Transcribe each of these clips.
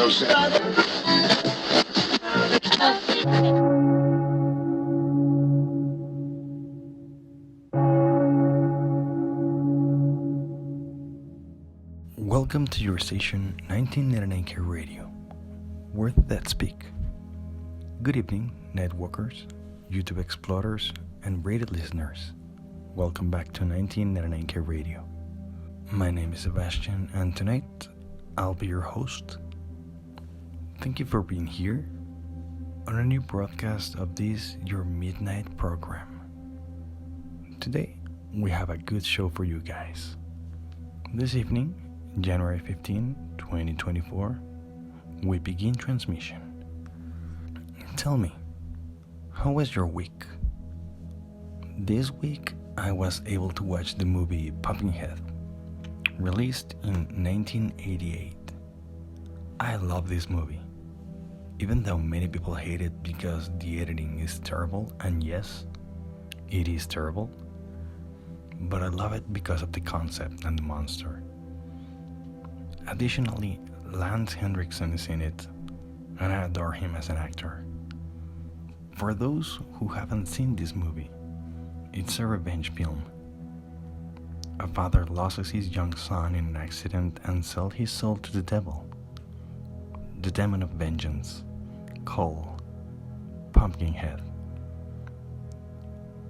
Repulsive. Welcome to your station 1999K Radio, Worth That Speak. Good evening, Networkers, YouTube explorers, and rated listeners. Welcome back to 1999K Radio. My name is Sebastian, and tonight I'll be your host. Thank you for being here on a new broadcast of this, your midnight program. Today, we have a good show for you guys. This evening, January 15, 2024, we begin transmission. Tell me, how was your week? This week, I was able to watch the movie Pumpkinhead, released in 1988. I love this movie, even though many people hate it because the editing is terrible, and yes, it is terrible, but I love it because of the concept and the monster. Additionally, Lance Henriksen is in it, and I adore him as an actor. For those who haven't seen this movie, it's a revenge film. A father loses his young son in an accident and sells his soul to the devil. The demon of vengeance, called Pumpkinhead,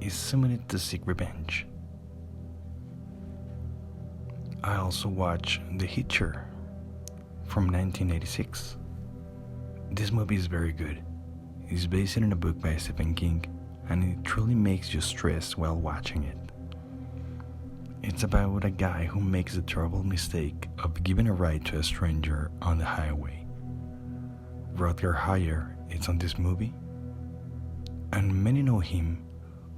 is summoned to seek revenge. I also watched The Hitcher from 1986. This movie is very good. It's based on a book by Stephen King, and it truly makes you stressed while watching it. It's about a guy who makes the terrible mistake of giving a ride to a stranger on the highway. Rutger Hauer is on this movie, and many know him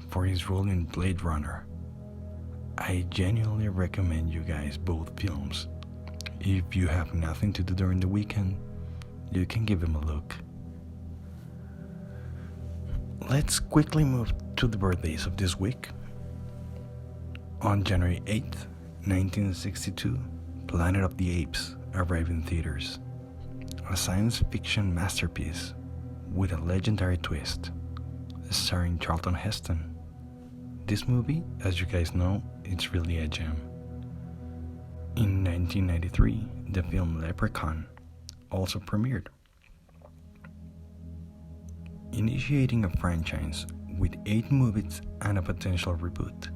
for his role in Blade Runner. I genuinely recommend you guys both films. If you have nothing to do during the weekend, you can give them a look. Let's quickly move to the birthdays of this week. On January 8th, 1962, Planet of the Apes arrived in theaters. A science fiction masterpiece with a legendary twist, starring Charlton Heston. This movie, as you guys know, it's really a gem. In 1993, the film Leprechaun also premiered, initiating a franchise with 8 movies and a potential reboot.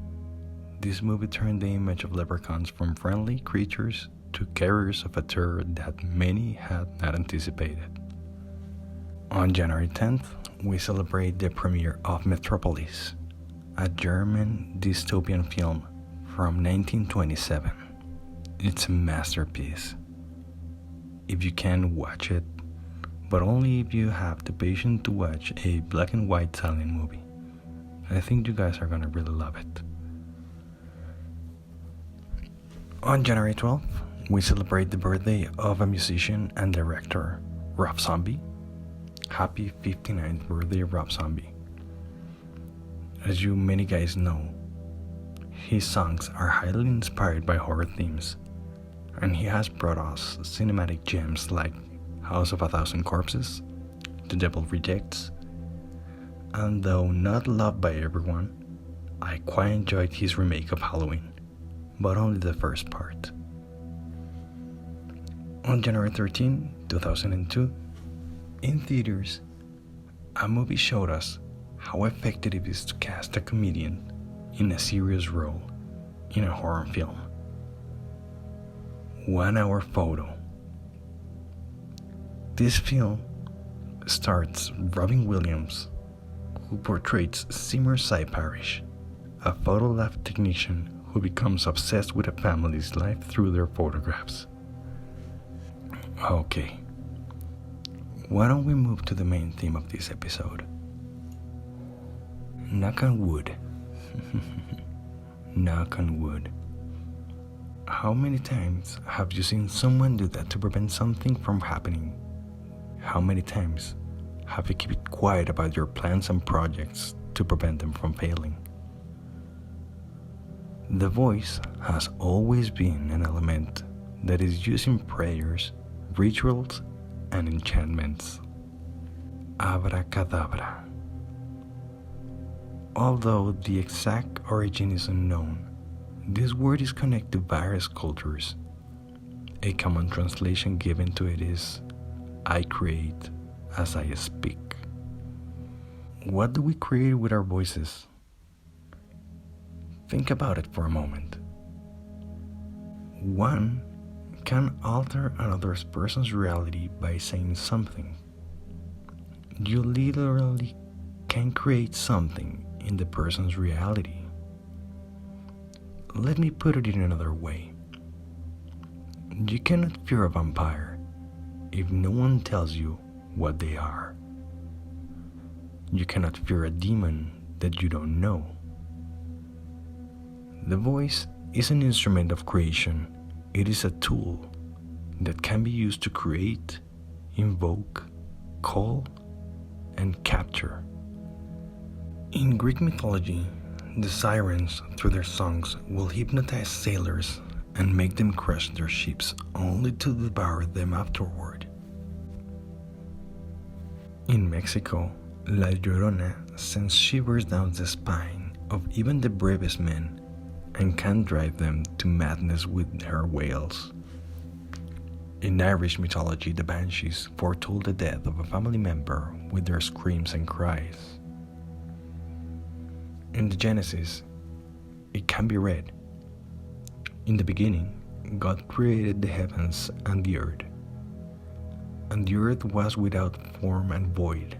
This movie turned the image of leprechauns from friendly creatures to carriers of a terror that many had not anticipated. On January 10th, we celebrate the premiere of Metropolis, a German dystopian film from 1927. It's a masterpiece. If you can, watch it, but only if you have the patience to watch a black and white silent movie. I think you guys are gonna really love it. On January 12th, we celebrate the birthday of a musician and director, Rob Zombie. Happy 59th birthday, Rob Zombie. As you many guys know, his songs are highly inspired by horror themes, and he has brought us cinematic gems like House of a Thousand Corpses, The Devil Rejects, and though not loved by everyone, I quite enjoyed his remake of Halloween, but only the first part. On January 13, 2002, in theaters, a movie showed us how effective it is to cast a comedian in a serious role in a horror film. 1 Hour Photo. This film stars Robin Williams, who portrays Seymour Cy Parrish, a photo lab technician who becomes obsessed with a family's life through their photographs. Okay, why don't we move to the main theme of this episode? Knock on wood. Knock on wood. How many times have you seen someone do that to prevent something from happening? How many times have you kept quiet about your plans and projects to prevent them from failing? The voice has always been an element that is used in prayers, rituals, and enchantments. Abracadabra. Although the exact origin is unknown, this word is connected to various cultures. A common translation given to it is, I create as I speak. What do we create with our voices? Think about it for a moment. One can alter another person's reality by saying something. You literally can create something in the person's reality. Let me put it in another way. You cannot fear a vampire if no one tells you what they are. You cannot fear a demon that you don't know. The voice is an instrument of creation. It is a tool that can be used to create, invoke, call, and capture. In Greek mythology, the sirens, through their songs, will hypnotize sailors and make them crush their ships only to devour them afterward. In Mexico, La Llorona sends shivers down the spine of even the bravest men and can drive them to madness with her wails. In Irish mythology, the banshees foretold the death of a family member with their screams and cries. In the Genesis, it can be read, in the beginning, God created the heavens and the earth was without form and void,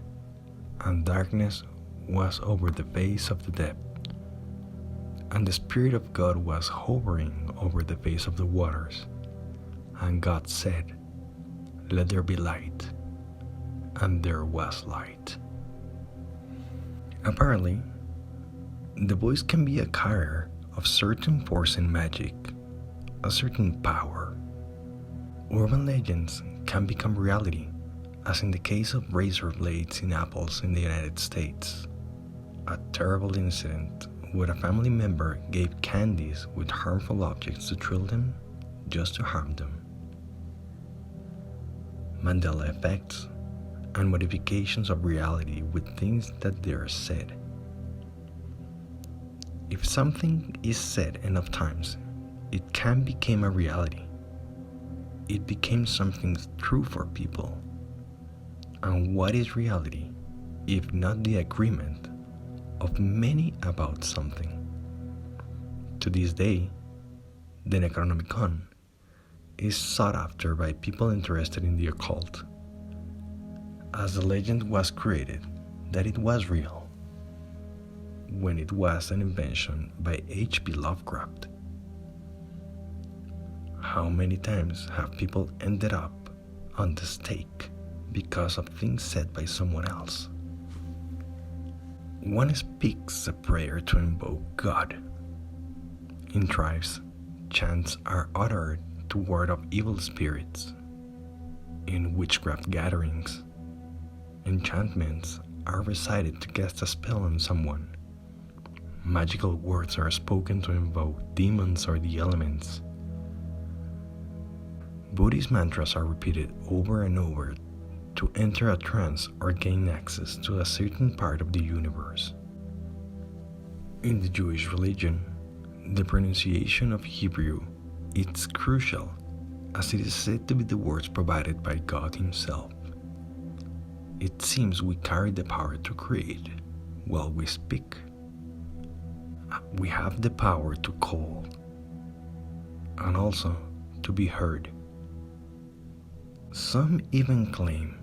and darkness was over the face of the depth, and the Spirit of God was hovering over the face of the waters. And God said, Let there be light, and there was light. Apparently, the voice can be a carrier of certain force and magic, a certain power. Urban legends can become reality, as in the case of razor blades in apples in the United States. A terrible incident where a family member gave candies with harmful objects to thrill them just to harm them. Mandela effects and modifications of reality with things that they are said. If something is said enough times, it can become a reality. It became something true for people. And what is reality, if not the agreement of many about something? To this day, the Necronomicon is sought after by people interested in the occult, as the legend was created that it was real, when it was an invention by H.P. Lovecraft. How many times have people ended up on the stake because of things said by someone else? One speaks a prayer to invoke God. In tribes, chants are uttered to ward off evil spirits. In witchcraft gatherings, enchantments are recited to cast a spell on someone. Magical words are spoken to invoke demons or the elements. Buddhist mantras are repeated over and over to enter a trance or gain access to a certain part of the universe. In the Jewish religion, the pronunciation of Hebrew is crucial, as it is said to be the words provided by God Himself. It seems we carry the power to create while we speak. We have the power to call and also to be heard. Some even claim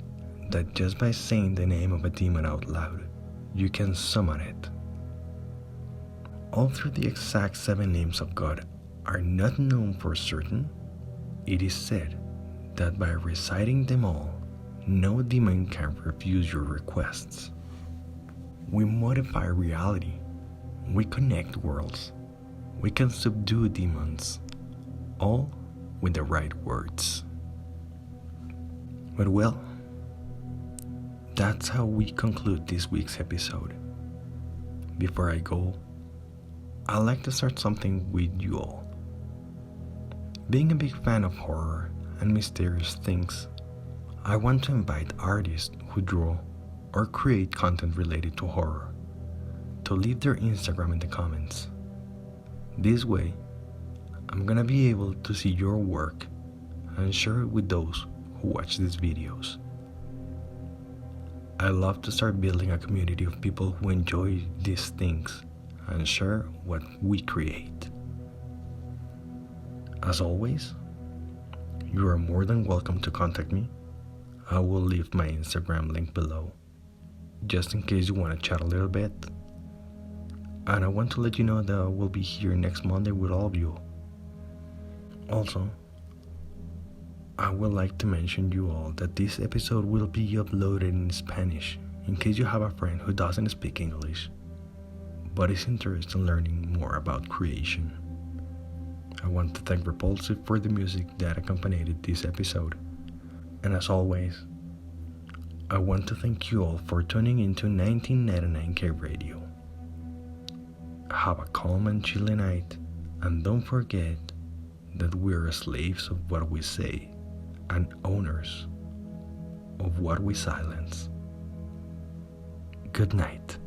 that just by saying the name of a demon out loud, you can summon it. Although the exact 7 names of God are not known for certain, it is said that by reciting them all, no demon can refuse your requests. We modify reality. We connect worlds. We can subdue demons, all with the right words. But well, that's how we conclude this week's episode. Before I go, I'd like to start something with you all. Being a big fan of horror and mysterious things, I want to invite artists who draw or create content related to horror to leave their Instagram in the comments. This way, I'm gonna be able to see your work and share it with those who watch these videos. I love to start building a community of people who enjoy these things and share what we create. As always, you are more than welcome to contact me. I will leave my Instagram link below, just in case you want to chat a little bit. And I want to let you know that I will be here next Monday with all of you. Also, I would like to mention you all that this episode will be uploaded in Spanish in case you have a friend who doesn't speak English but is interested in learning more about creation. I want to thank Repulsive for the music that accompanied this episode. And as always, I want to thank you all for tuning into 1999K Radio. Have a calm and chilly night, and don't forget that we are slaves of what we say and owners of what we silence. Good night.